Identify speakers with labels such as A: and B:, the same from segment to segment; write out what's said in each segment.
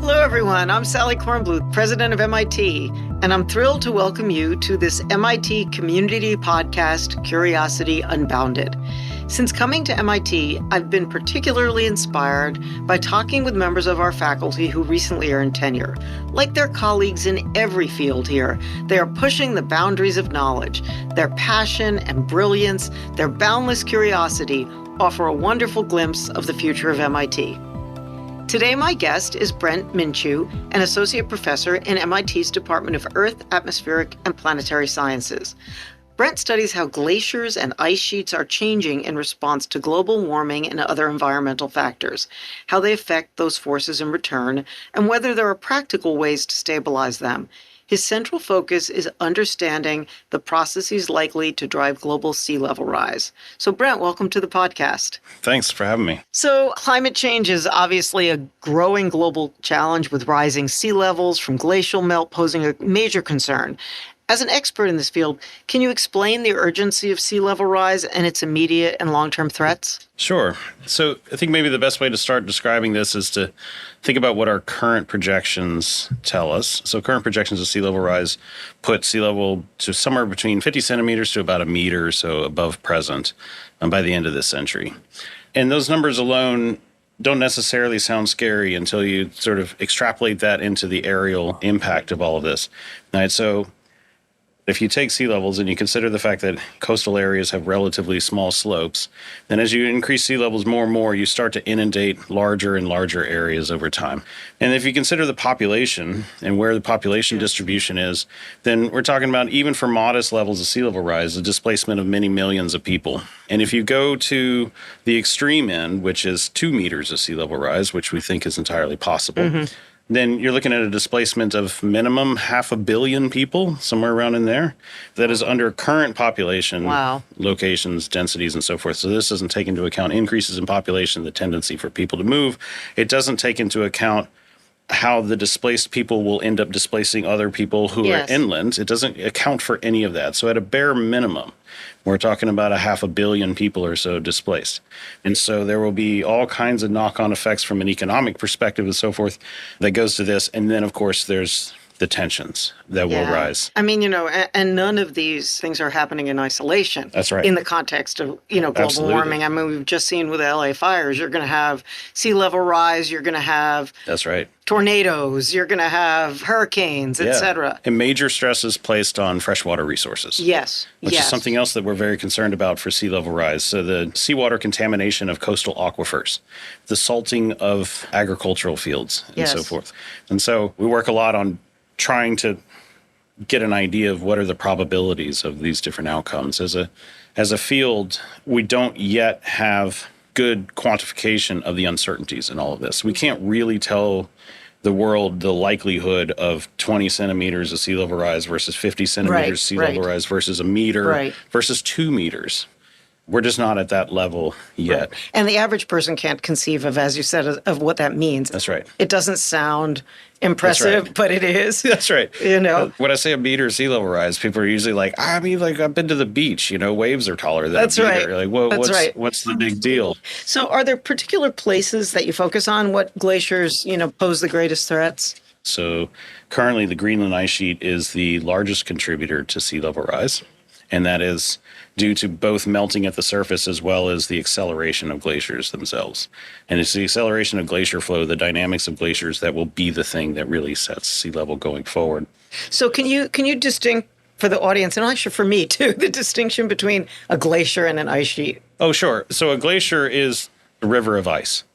A: Hello, everyone. I'm Sally Kornbluth, president of MIT, and I'm thrilled to welcome you to this MIT community podcast, Curiosity Unbounded. Since coming to MIT, I've been particularly inspired by talking with members of our faculty who recently earned tenure. Like their colleagues in every field here, they are pushing the boundaries of knowledge. Their passion and brilliance, their boundless curiosity offer a wonderful glimpse of the future of MIT. Today, my guest is Brent Minchew, an associate professor in MIT's Department of Earth, Atmospheric, and Planetary Sciences. Brent studies how glaciers and ice sheets are changing in response to global warming and other environmental factors, how they affect those forces in return, and whether there are practical ways to stabilize them. His central focus is understanding the processes likely to drive global sea level rise. So, Brent, welcome to the podcast.
B: Thanks for having me.
A: So, climate change is obviously a growing global challenge with rising sea levels from glacial melt posing a major concern. As an expert in this field, can you explain the urgency of sea level rise and its immediate and long-term threats?
B: Sure. So I think maybe the best way to start describing this is to think about what our current projections tell us. So current projections of sea level rise put sea level to somewhere between 50 centimeters to about a meter or so above present by the end of this century. And those numbers alone don't necessarily sound scary until you sort of extrapolate that into the aerial impact of all of this. All right, so if you take sea levels and you consider the fact that coastal areas have relatively small slopes, then as you increase sea levels more and more, you start to inundate larger and larger areas over time. And if you consider the population and where the population distribution is, then we're talking about, even for modest levels of sea level rise, a displacement of many millions of people. And if you go to the extreme end, which is 2 meters of sea level rise, which we think is entirely possible, then you're looking at a displacement of minimum 500 million people, somewhere around in there, that is under current population locations, densities, and so forth. So this doesn't take into account increases in population, the tendency for people to move. It doesn't take into account how the displaced people will end up displacing other people who are inland. It doesn't account for any of that. So at a bare minimum, we're talking about 500 million people or so displaced. And so there will be all kinds of knock-on effects from an economic perspective and so forth that goes to this. And then, of course, there's the tensions that will rise.
A: I mean, and none of these things are happening in isolation.
B: That's right.
A: In the context of, global warming. I mean, we've just seen with the LA fires, you're going to have sea level rise, you're going to have tornadoes, you're going to have hurricanes, et cetera.
B: And major stress is placed on freshwater resources. Which is something else that we're very concerned about for sea level rise. So the seawater contamination of coastal aquifers, the salting of agricultural fields, and so forth. And so we work a lot on trying to get an idea of what are the probabilities of these different outcomes. As a field, we don't yet have good quantification of the uncertainties in all of this. We can't really tell the world the likelihood of 20 centimeters of sea level rise versus 50 centimeters sea level rise versus a meter versus 2 meters. We're just not at that level yet.
A: And the average person can't conceive of, as you said, of what that means.
B: That's right.
A: It doesn't sound impressive, but it is.
B: That's right. When I say a meter sea level rise, people are usually like, I've been to the beach, waves are taller than a meter.
A: Right.
B: You're like, well, what's the big deal?
A: So are there particular places that you focus on? What glaciers, pose the greatest threats?
B: So currently the Greenland ice sheet is the largest contributor to sea level rise. And that is due to both melting at the surface as well as the acceleration of glaciers themselves. And it's the acceleration of glacier flow, the dynamics of glaciers, that will be the thing that really sets sea level going forward.
A: So can you distinct for the audience, and actually for me too, the distinction between a glacier and an ice sheet?
B: Oh, sure. So a glacier is a river of ice.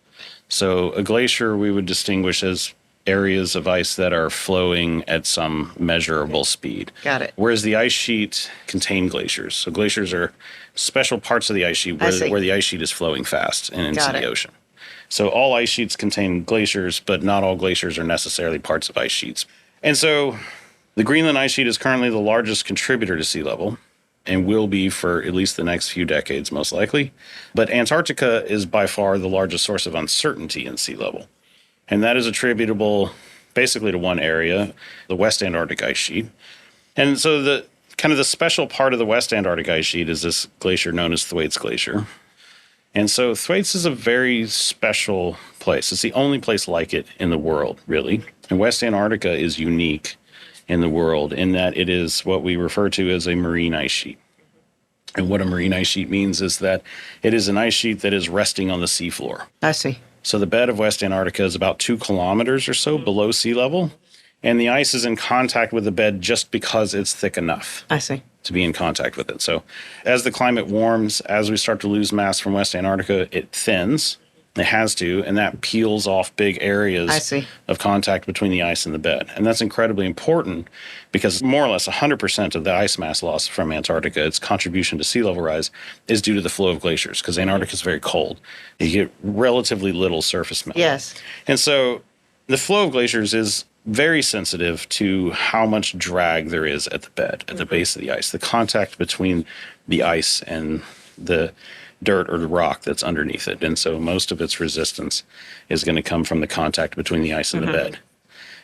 B: So a glacier we would distinguish as areas of ice that are flowing at some measurable speed.
A: Got it.
B: Whereas the ice sheet contain glaciers. So glaciers are special parts of the ice sheet where the ice sheet is flowing fast and into the ocean. So all ice sheets contain glaciers, but not all glaciers are necessarily parts of ice sheets. And so the Greenland ice sheet is currently the largest contributor to sea level and will be for at least the next few decades, most likely. But Antarctica is by far the largest source of uncertainty in sea level. And that is attributable basically to one area, the West Antarctic ice sheet. And so the special part of the West Antarctic ice sheet is this glacier known as Thwaites Glacier. And so Thwaites is a very special place. It's the only place like it in the world, really. And West Antarctica is unique in the world in that it is what we refer to as a marine ice sheet. And what a marine ice sheet means is that it is an ice sheet that is resting on the seafloor.
A: I see.
B: So the bed of West Antarctica is about 2 kilometers or so below sea level, and the ice is in contact with the bed just because it's thick enough.
A: I see.
B: To be in contact with it. So as the climate warms, as we start to lose mass from West Antarctica, it thins. It has to, and that peels off big areas of contact between the ice and the bed. And that's incredibly important because more or less 100% of the ice mass loss from Antarctica, its contribution to sea level rise, is due to the flow of glaciers because Antarctica is very cold. You get relatively little surface melt.
A: Yes.
B: And so the flow of glaciers is very sensitive to how much drag there is at the bed, at the base of the ice, the contact between the ice and the dirt or the rock that's underneath it. And so most of its resistance is going to come from the contact between the ice and the bed.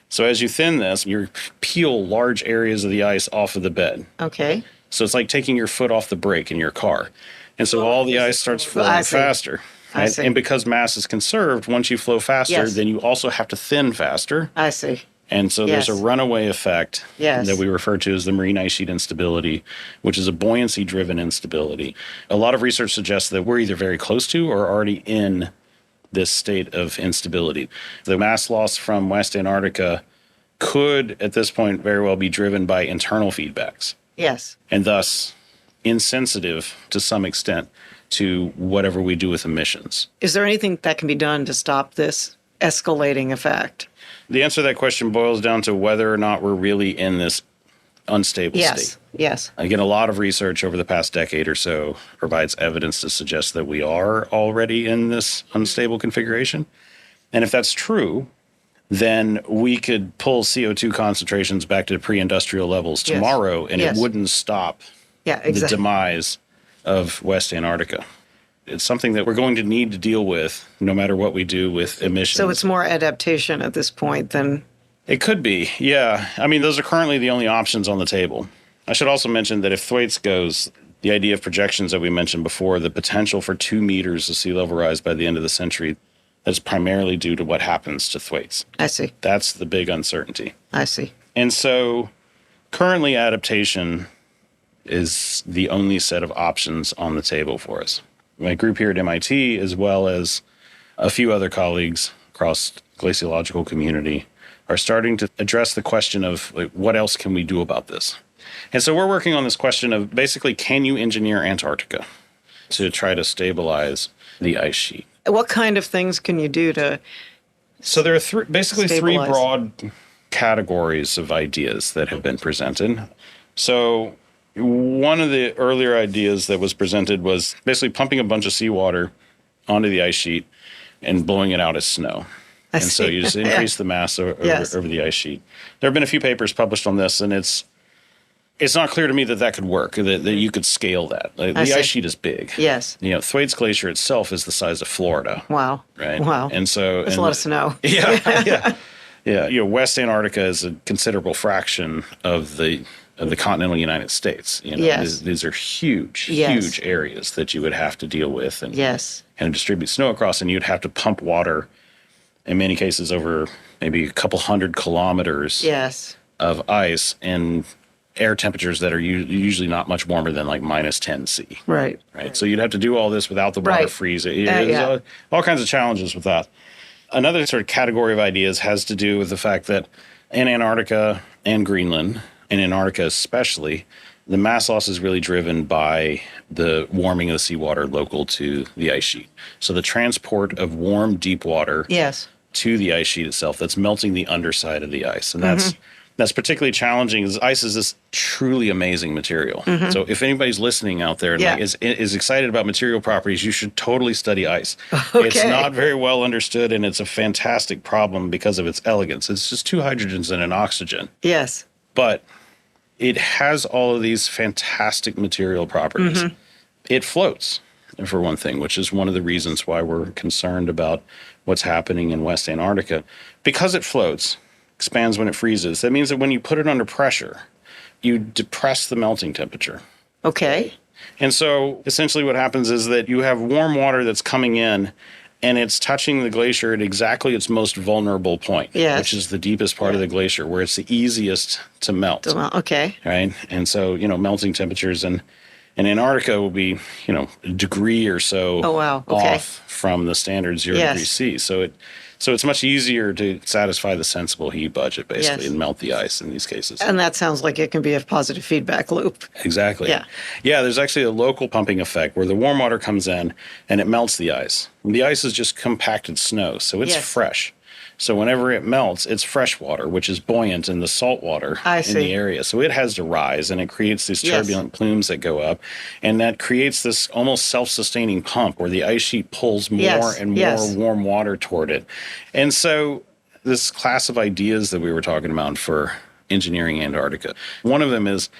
B: So as you thin this, you peel large areas of the ice off of the bed.
A: Okay.
B: So it's like taking your foot off the brake in your car. And so all the ice starts flowing faster. Right? And because mass is conserved, once you flow faster, then you also have to thin faster.
A: I see.
B: And so there's a runaway effect that we refer to as the marine ice sheet instability, which is a buoyancy-driven instability. A lot of research suggests that we're either very close to or already in this state of instability. The mass loss from West Antarctica could, at this point, very well be driven by internal feedbacks.
A: Yes.
B: And thus insensitive to some extent to whatever we do with emissions.
A: Is there anything that can be done to stop this escalating effect?
B: The answer to that question boils down to whether or not we're really in this unstable state.
A: Yes.
B: Again, a lot of research over the past decade or so provides evidence to suggest that we are already in this unstable configuration. And if that's true, then we could pull CO2 concentrations back to pre-industrial levels tomorrow, and it wouldn't stop the demise of West Antarctica. It's something that we're going to need to deal with no matter what we do with emissions.
A: So it's more adaptation at this point than...
B: It could be, yeah. I mean, those are currently the only options on the table. I should also mention that if Thwaites goes, the idea of projections that we mentioned before, the potential for 2 meters of sea level rise by the end of the century, that's primarily due to what happens to Thwaites.
A: I see.
B: That's the big uncertainty.
A: I see.
B: And so currently adaptation is the only set of options on the table for us. My group here at MIT, as well as a few other colleagues across the glaciological community, are starting to address the question of what else can we do about this? And so we're working on this question of basically, can you engineer Antarctica to try to stabilize the ice sheet?
A: What kind of things can you do to
B: So there are basically three broad categories of ideas that have been presented. So one of the earlier ideas that was presented was basically pumping a bunch of seawater onto the ice sheet and blowing it out as snow. So you just increase the mass over the ice sheet. There have been a few papers published on this, and it's not clear to me that could work, that you could scale that. The ice sheet is big.
A: Yes.
B: You know, Thwaites Glacier itself is the size of Florida.
A: Wow.
B: Right?
A: Wow.
B: And so...
A: That's a lot of snow.
B: Yeah. You know, West Antarctica is a considerable fraction of the continental United States. You know, these are huge areas that you would have to deal with and distribute snow across, and you'd have to pump water in many cases over maybe a couple hundred kilometers of ice and air temperatures that are usually not much warmer than like minus 10 C.
A: Right.
B: So you'd have to do all this without the water freezing. There's all kinds of challenges with that. Another sort of category of ideas has to do with the fact that in Antarctica and Greenland, in Antarctica especially, the mass loss is really driven by the warming of the seawater local to the ice sheet. So the transport of warm, deep water to the ice sheet itself, that's melting the underside of the ice. And that's particularly challenging because ice is this truly amazing material. So if anybody's listening out there and is excited about material properties, you should totally study ice. It's not very well understood, and it's a fantastic problem because of its elegance. It's just 2 hydrogens and an oxygen.
A: Yes.
B: But it has all of these fantastic material properties. It floats, for one thing, which is one of the reasons why we're concerned about what's happening in West Antarctica. Because it floats, expands when it freezes, that means that when you put it under pressure, you depress the melting temperature.
A: Okay.
B: And so essentially what happens is that you have warm water that's coming in and it's touching the glacier at exactly its most vulnerable point, which is the deepest part of the glacier, where it's the easiest to melt.
A: Okay.
B: Right? And so, melting temperatures in Antarctica will be, a degree or so off from the standard 0 degrees C. So it's much easier to satisfy the sensible heat budget, basically, and melt the ice in these cases.
A: And that sounds like it can be a positive feedback loop.
B: Exactly. Yeah, there's actually a local pumping effect where the warm water comes in and it melts the ice. And the ice is just compacted snow, so it's fresh. So whenever it melts, it's fresh water, which is buoyant in the salt water in the area. So it has to rise, and it creates these turbulent plumes that go up. And that creates this almost self-sustaining pump where the ice sheet pulls more and more warm water toward it. And so this class of ideas that we were talking about for engineering Antarctica, one of them is,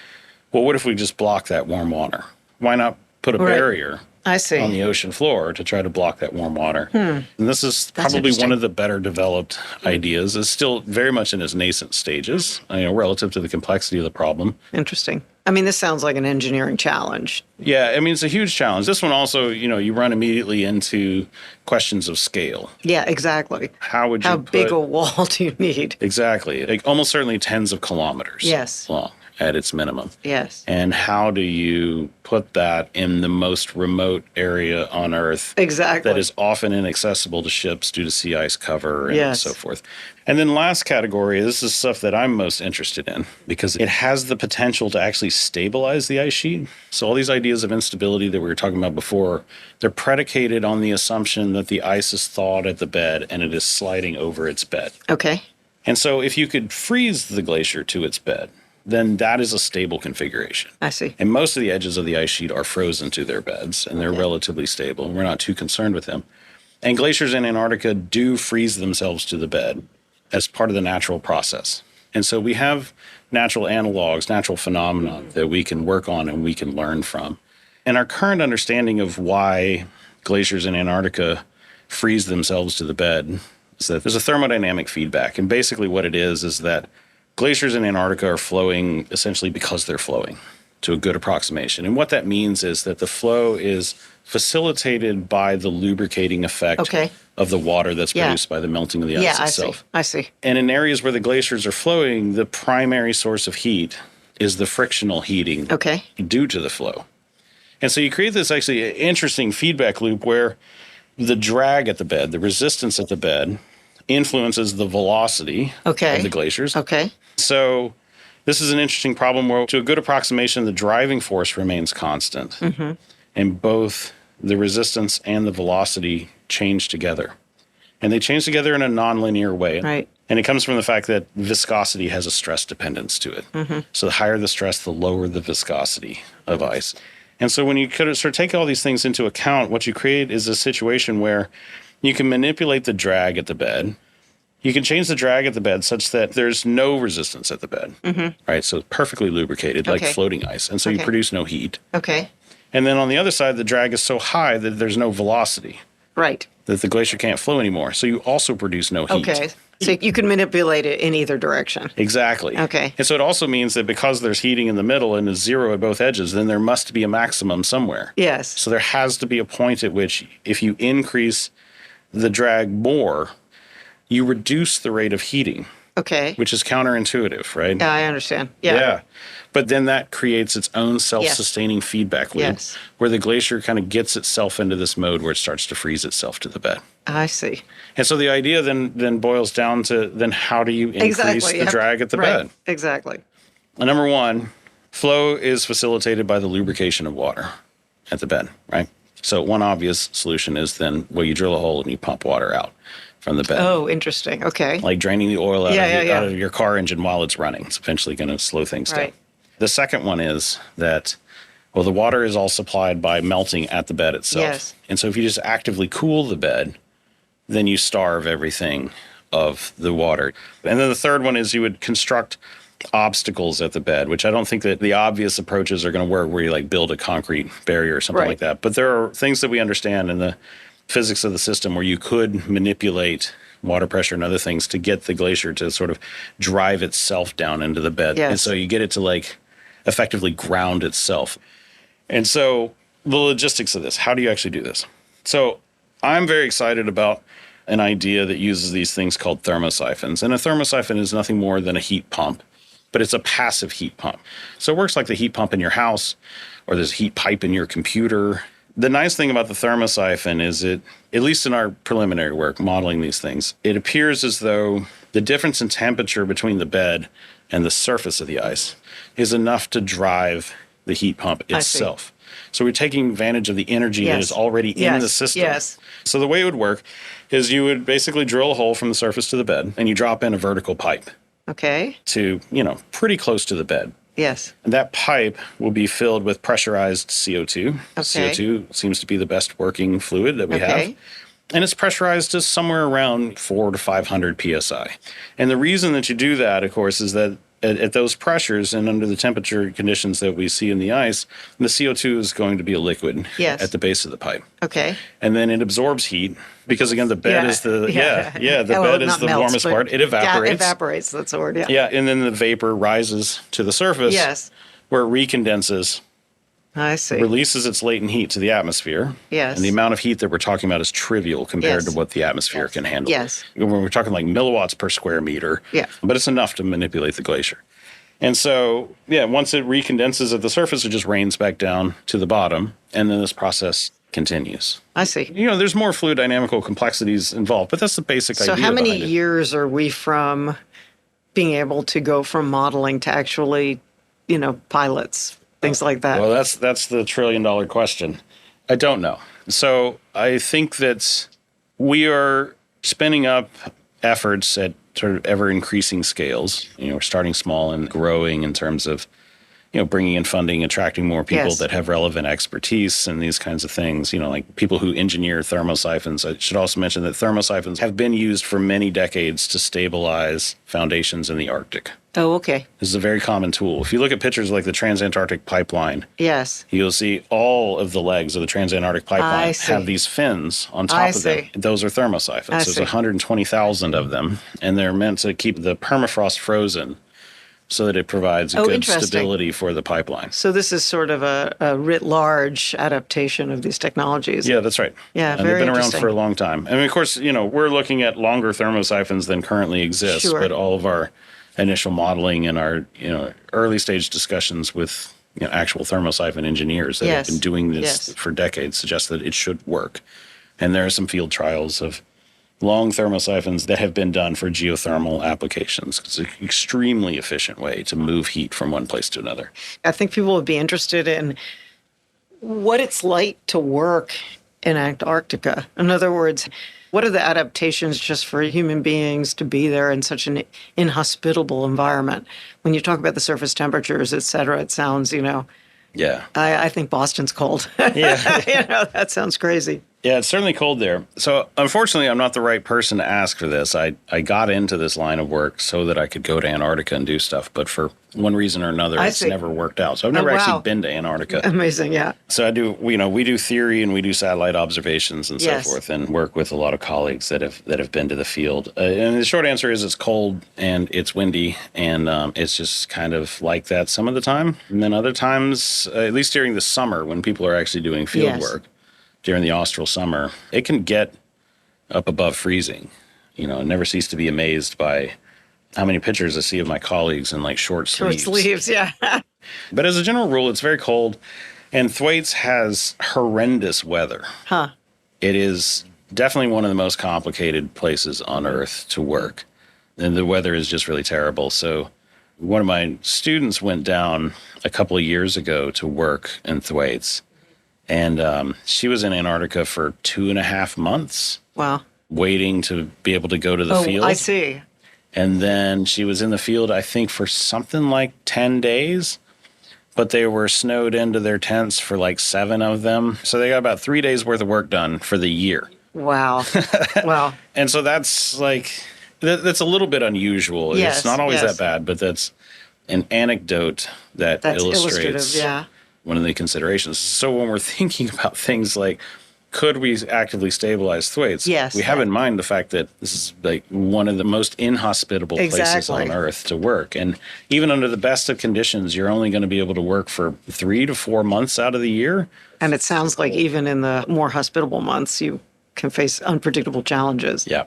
B: well, what if we just block that warm water? Why not put a barrier on the ocean floor to try to block that warm water? And this is probably one of the better developed ideas. It's still very much in its nascent stages, relative to the complexity of the problem.
A: Interesting. I mean, this sounds like an engineering challenge.
B: Yeah, I mean, it's a huge challenge. This one also, you run immediately into questions of scale.
A: Yeah, exactly.
B: How
A: big a wall do you need?
B: Exactly. Like almost certainly tens of kilometers long at its minimum.
A: Yes.
B: And how do you put that in the most remote area on Earth
A: that
B: is often inaccessible to ships due to sea ice cover and so forth? And then last category, this is stuff that I'm most interested in because it has the potential to actually stabilize the ice sheet. So all these ideas of instability that we were talking about before, they're predicated on the assumption that the ice is thawed at the bed and it is sliding over its bed.
A: Okay.
B: And so if you could freeze the glacier to its bed, then that is a stable configuration.
A: I see.
B: And most of the edges of the ice sheet are frozen to their beds, and they're relatively stable. We're not too concerned with them. And glaciers in Antarctica do freeze themselves to the bed as part of the natural process. And so we have natural analogs, natural phenomena that we can work on and we can learn from. And our current understanding of why glaciers in Antarctica freeze themselves to the bed is that there's a thermodynamic feedback. And basically what it is that glaciers in Antarctica are flowing essentially because they're flowing, to a good approximation. And what that means is that the flow is facilitated by the lubricating effect of the water that's produced by the melting of the ice itself.
A: I see.
B: And in areas where the glaciers are flowing, the primary source of heat is the frictional heating due to the flow. And so you create this actually interesting feedback loop where the drag at the bed, the resistance at the bed, influences the velocity of the glaciers. So this is an interesting problem where, to a good approximation, the driving force remains constant. And both the resistance and the velocity change together. And they change together in a nonlinear way.
A: Right.
B: And it comes from the fact that viscosity has a stress dependence to it. So the higher the stress, the lower the viscosity of ice. And so when you sort of take all these things into account, what you create is a situation where you can manipulate the drag at the bed. You can change the drag at the bed such that there's no resistance at the bed, right? So perfectly lubricated, like floating ice. And so you produce no heat. And then on the other side, the drag is so high that there's no velocity.
A: Right.
B: That the glacier can't flow anymore. So you also produce no heat.
A: So you can manipulate it in either direction.
B: Exactly. And so it also means that because there's heating in the middle and is zero at both edges, then there must be a maximum somewhere. So there has to be a point at which if you increase the drag more, you reduce the rate of heating. Which is counterintuitive, right?
A: Yeah, I understand.
B: But then that creates its own self-sustaining feedback loop where the glacier kind of gets itself into this mode where it starts to freeze itself to the bed.
A: I see.
B: And so the idea then boils down to then how do you increase the drag at the bed? Number one, flow is facilitated by the lubrication of water at the bed, right? So one obvious solution is then, well, you drill a hole and you pump water out from the bed.
A: Oh, interesting.
B: Like draining the oil out of your car engine while it's running. It's eventually going to slow things down. The second one is that, well, the water is all supplied by melting at the bed itself. And so if you just actively cool the bed, then you starve everything of the water. And then the third one is you would construct obstacles at the bed, which I don't think that the obvious approaches are going to work where you like build a concrete barrier or something like that. But there are things that we understand in the physics of the system where you could manipulate water pressure and other things to get the glacier to sort of drive itself down into the bed. And so you get it to like effectively ground itself. And so the logistics of this, how do you actually do this? So I'm very excited about an idea that uses these things called thermosyphons. And a thermosyphon is nothing more than a heat pump, but it's a passive heat pump. So it works like the heat pump in your house or this heat pipe in your computer. The nice thing about the thermosyphon is it, at least in our preliminary work modeling these things, it appears as though the difference in temperature between the bed and the surface of the ice is enough to drive the heat pump itself. So we're taking advantage of the energy that is already in the system.
A: Yes.
B: So the way it would work is you would basically drill a hole from the surface to the bed, and you drop in a vertical pipe.
A: Okay.
B: To, pretty close to the bed.
A: Yes.
B: And that pipe will be filled with pressurized CO2.
A: Okay.
B: CO2 seems to be the best working fluid that we have. And it's pressurized to somewhere around 400 to 500 psi. And the reason that you do that, of course, is that at those pressures and under the temperature conditions that we see in the ice, the CO2 is going to be a liquid at the base of the pipe.
A: Okay.
B: And then it absorbs heat because, again, the bed is the bed is the warmest part. It evaporates.
A: Yeah, evaporates, that's the word,
B: Yeah, and then the vapor rises to the surface where it recondenses.
A: I see.
B: Releases its latent heat to the atmosphere.
A: Yes.
B: And the amount of heat that we're talking about is trivial compared to what the atmosphere can handle.
A: Yes.
B: When we're talking like milliwatts per square meter.
A: Yeah.
B: But it's enough to manipulate the glacier. And so, once it recondenses at the surface, it just rains back down to the bottom. And then this process continues.
A: I see.
B: There's more fluid dynamical complexities involved, but that's the basic idea.
A: So how many years are we from being able to go from modeling to actually, pilots? Things like that.
B: Well, that's the $1 trillion question. I don't know. So I think that we are spinning up efforts at sort of ever increasing scales. We're starting small and growing in terms of, bringing in funding, attracting more people that have relevant expertise and these kinds of things, like people who engineer thermosyphons. I should also mention that thermosyphons have been used for many decades to stabilize foundations in the Arctic.
A: Oh, okay.
B: This is a very common tool. If you look at pictures like the Transantarctic Pipeline, you'll see all of the legs of the Transantarctic Pipeline have these fins on top of them. Those are thermosyphons. There's 120,000 of them, and they're meant to keep the permafrost frozen so that it provides good stability for the pipeline.
A: So this is sort of a writ large adaptation of these technologies.
B: Yeah, that's right.
A: Yeah,
B: and they've been around for a long time. I mean, of course, we're looking at longer thermosyphons than currently exist, but all of our initial modeling and our early stage discussions with actual thermosyphon engineers that have been doing this for decades suggest that it should work. And there are some field trials of long thermosyphons that have been done for geothermal applications. It's an extremely efficient way to move heat from one place to another.
A: I think people would be interested in what it's like to work in Antarctica. In other words, what are the adaptations just for human beings to be there in such an inhospitable environment? When you talk about the surface temperatures, et cetera, it sounds, I think Boston's cold. That sounds crazy.
B: Yeah, it's certainly cold there. So unfortunately, I'm not the right person to ask for this. I got into this line of work so that I could go to Antarctica and do stuff. But for one reason or another, it's never worked out. So I've never actually been to Antarctica.
A: Amazing, yeah.
B: So I do, we do theory and we do satellite observations and so forth, and work with a lot of colleagues that have been to the field. And the short answer is it's cold and it's windy, and it's just kind of like that some of the time. And then other times, at least during the summer when people are actually doing field work, during the austral summer, it can get up above freezing. I never cease to be amazed by how many pictures I see of my colleagues in like short sleeves.
A: Short sleeves, yeah.
B: But as a general rule, it's very cold. And Thwaites has horrendous weather.
A: Huh.
B: It is definitely one of the most complicated places on Earth to work. And the weather is just really terrible. So one of my students went down a couple of years ago to work in Thwaites. And she was in Antarctica for 2.5 months.
A: Wow.
B: Waiting to be able to go to the field.
A: I see.
B: And then she was in the field, I think, for something like 10 days. But they were snowed into their tents for like 7 of them. So they got about 3 days worth of work done for the year.
A: Wow. Wow.
B: And so that's that's a little bit unusual.
A: Yes,
B: it's not always that bad, but that's an anecdote that's illustrates one of the considerations. So when we're thinking about things like could we actively stabilize Thwaites?
A: Yes.
B: We have in mind the fact that this is like one of the most inhospitable places
A: Exactly.
B: on Earth to work. And even under the best of conditions, you're only going to be able to work for 3 to 4 months out of the year.
A: And it sounds like even in the more hospitable months, you can face unpredictable challenges.
B: Yeah.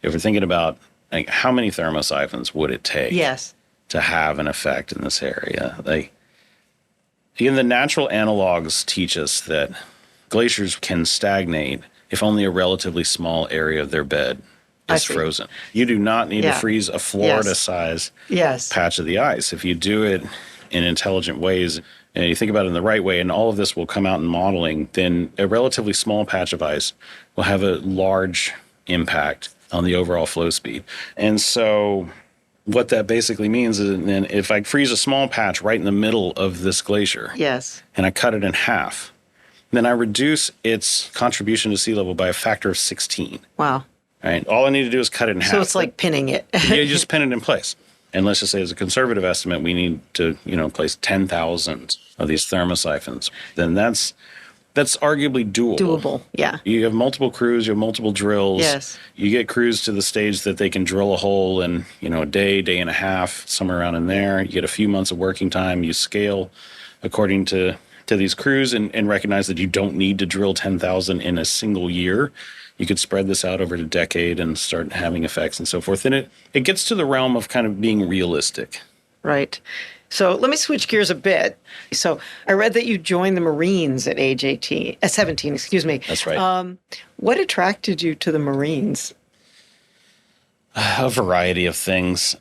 B: If we're thinking about like how many thermosyphons would it take
A: Yes.
B: to have an effect in this area? Like, again, the natural analogs teach us that glaciers can stagnate if only a relatively small area of their bed is frozen. You do not need to freeze a Florida-sized patch of the ice. If you do it in intelligent ways, and you think about it in the right way, and all of this will come out in modeling, then a relatively small patch of ice will have a large impact on the overall flow speed. And so what that basically means is then if I freeze a small patch right in the middle of this glacier, and I cut it in half, then I reduce its contribution to sea level by a factor of 16.
A: Wow.
B: Right? All I need to do is cut it in half.
A: So it's like pinning it.
B: You just pin it in place. And let's just say as a conservative estimate, we need to, place 10,000 of these thermosyphons. Then that's arguably doable.
A: Yeah.
B: You have multiple crews, you have multiple drills.
A: Yes.
B: You get crews to the stage that they can drill a hole in, a day, day and a half, somewhere around in there. You get a few months of working time. You scale according to these crews and recognize that you don't need to drill 10,000 in a single year. You could spread this out over a decade and start having effects and so forth. And it gets to the realm of kind of being realistic.
A: Right. So let me switch gears a bit. So I read that you joined the Marines at age 17, excuse me.
B: That's right.
A: What attracted you to the Marines?
B: A variety of things.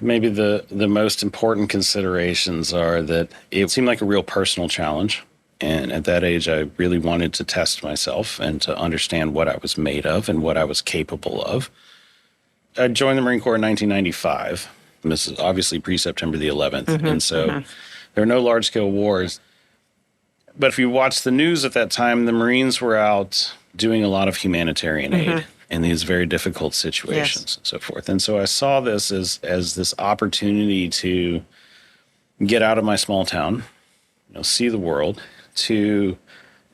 B: Maybe the most important considerations are that it seemed like a real personal challenge. And at that age, I really wanted to test myself and to understand what I was made of and what I was capable of. I joined the Marine Corps in 1995. And this is obviously pre-September the 11th. And so there are no large-scale wars. But if you watch the news at that time, the Marines were out doing a lot of humanitarian aid in these very difficult situations and so forth. And so I saw this as this opportunity to get out of my small town, see the world, to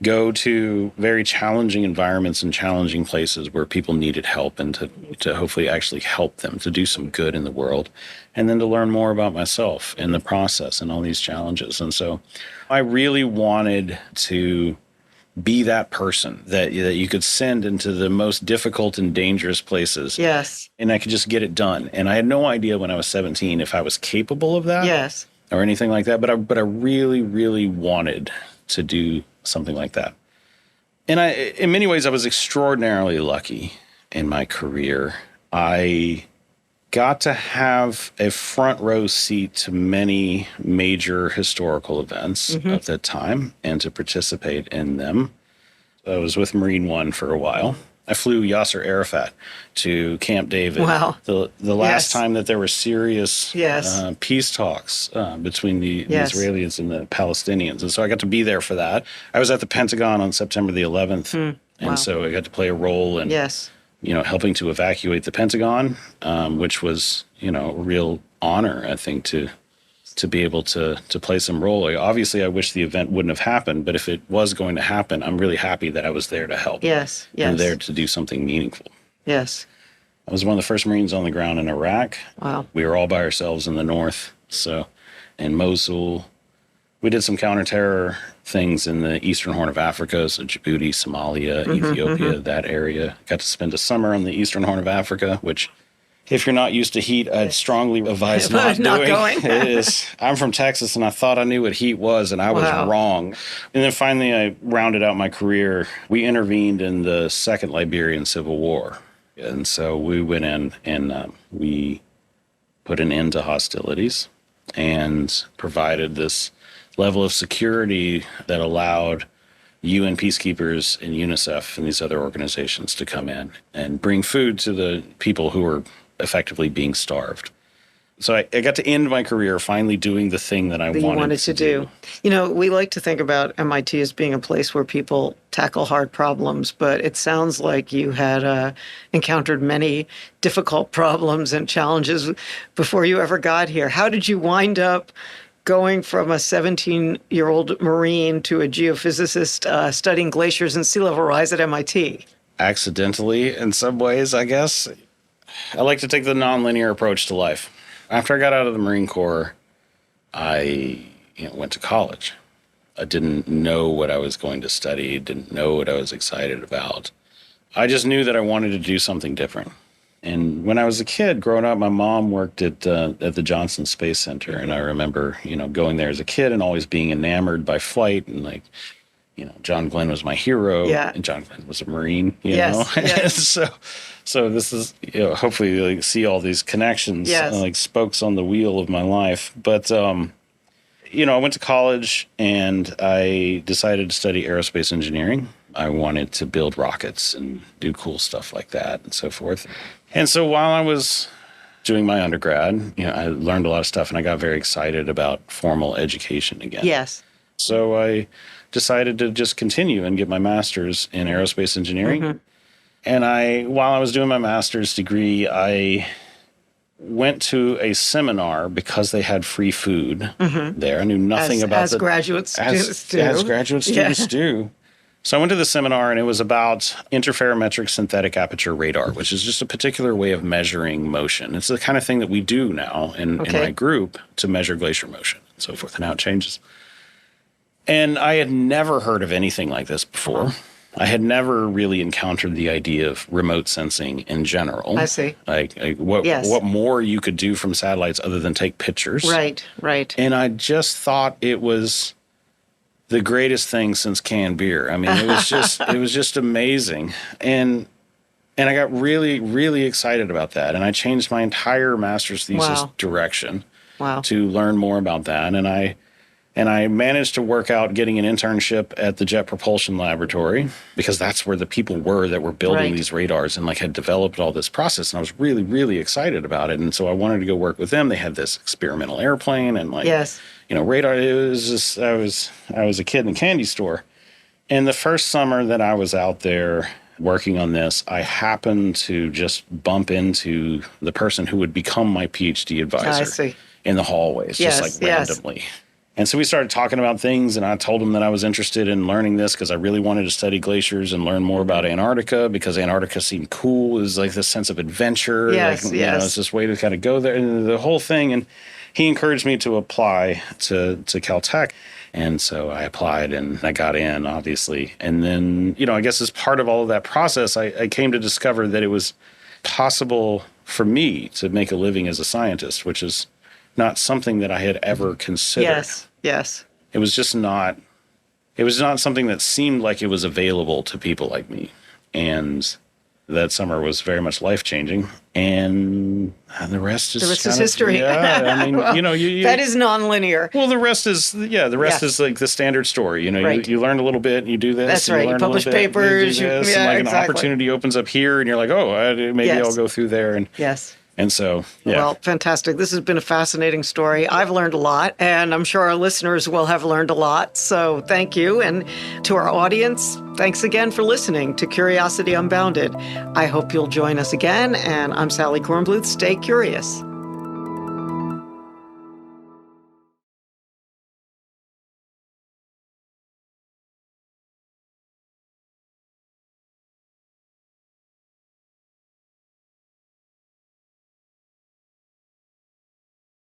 B: go to very challenging environments and challenging places where people needed help and to hopefully actually help them, to do some good in the world, and then to learn more about myself in the process and all these challenges. And so I really wanted to be that person that you could send into the most difficult and dangerous places.
A: Yes.
B: And I could just get it done. And I had no idea when I was 17 if I was capable of that.
A: Yes.
B: Or anything like that. But I really, really wanted to do something like that. And in many ways, I was extraordinarily lucky in my career. I got to have a front row seat to many major historical events of that time and to participate in them. I was with Marine One for a while. I flew Yasser Arafat to Camp David.
A: Wow.
B: The last time that there were serious peace talks between the Israelis and the Palestinians. And so I got to be there for that. I was at the Pentagon on September the 11th. And so I got to play a role in helping to evacuate the Pentagon, which was, a real honor, I think, to be able to play some role. Obviously, I wish the event wouldn't have happened, but if it was going to happen, I'm really happy that I was there to help.
A: Yes.
B: And there to do something meaningful.
A: Yes.
B: I was one of the first Marines on the ground in Iraq.
A: Wow.
B: We were all by ourselves in the north. So in Mosul, we did some counterterror things in the Eastern Horn of Africa, so Djibouti, Somalia, Ethiopia, that area. Got to spend a summer on the Eastern Horn of Africa, which if you're not used to heat, I'd strongly advise not doing. It is. I'm from Texas, and I thought I knew what heat was, and I was wrong. And then finally, I rounded out my career. We intervened in the Second Liberian Civil War. And so we went in and we put an end to hostilities and provided this level of security that allowed UN peacekeepers and UNICEF and these other organizations to come in and bring food to the people who were effectively being starved. So I got to end my career finally doing the thing that I wanted to do.
A: We like to think about MIT as being a place where people tackle hard problems, but it sounds like you had encountered many difficult problems and challenges before you ever got here. How did you wind up going from a 17-year-old Marine to a geophysicist studying glaciers and sea level rise at MIT?
B: Accidentally, in some ways, I guess. I like to take the nonlinear approach to life. After I got out of the Marine Corps, I went to college. I didn't know what I was going to study, didn't know what I was excited about. I just knew that I wanted to do something different. And when I was a kid, growing up, my mom worked at the Johnson Space Center, and I remember, going there as a kid and always being enamored by flight, and John Glenn was my hero, and John Glenn was a Marine, know.
A: Yes.
B: so this is hopefully you see all these connections, like spokes on the wheel of my life. But I went to college and I decided to study aerospace engineering. I wanted to build rockets and do cool stuff like that and so forth. And so while I was doing my undergrad, I learned a lot of stuff and I got very excited about formal education again.
A: Yes.
B: So I decided to just continue and get my master's in aerospace engineering. Mm-hmm. And while I was doing my master's degree, I went to a seminar because they had free food there. I knew nothing about
A: as graduate students do.
B: As graduate students do. So I went to the seminar, and it was about interferometric synthetic aperture radar, which is just a particular way of measuring motion. It's the kind of thing that we do now in my group to measure glacier motion and so forth, and how it changes. And I had never heard of anything like this before. I had never really encountered the idea of remote sensing in general.
A: I see.
B: Like what more you could do from satellites other than take pictures.
A: Right.
B: And I just thought it was the greatest thing since canned beer. I mean, it was just amazing. And I got really, really excited about that. And I changed my entire master's thesis direction to learn more about that. And I managed to work out getting an internship at the Jet Propulsion Laboratory, because that's where the people were that were building these radars and had developed all this process. And I was really, really excited about it. And so I wanted to go work with them. They had this experimental airplane and radar. It was just, I was a kid in a candy store. And the first summer that I was out there working on this, I happened to just bump into the person who would become my PhD advisor in the hallways, randomly. And so we started talking about things, and I told him that I was interested in learning this because I really wanted to study glaciers and learn more about Antarctica, because Antarctica seemed cool. It was like this sense of adventure. It's this way to kind of go there and the whole thing. And he encouraged me to apply to Caltech. And so I applied and I got in, obviously. And then, I guess as part of all of that process, I came to discover that it was possible for me to make a living as a scientist, which is not something that I had ever considered.
A: Yes.
B: It was just not, it was not something that seemed like it was available to people like me. And that summer was very much life-changing. And the rest is
A: history.
B: Yeah, I mean,
A: that is nonlinear.
B: Well, the rest is like the standard story. You learn a little bit, and you do this.
A: That's right. You publish papers.
B: An opportunity opens up here, and you're like, maybe I'll go through there. And And so,
A: Well, fantastic. This has been a fascinating story. I've learned a lot, and I'm sure our listeners will have learned a lot. So thank you. And to our audience, thanks again for listening to Curiosity Unbounded. I hope you'll join us again. And I'm Sally Kornbluth. Stay curious.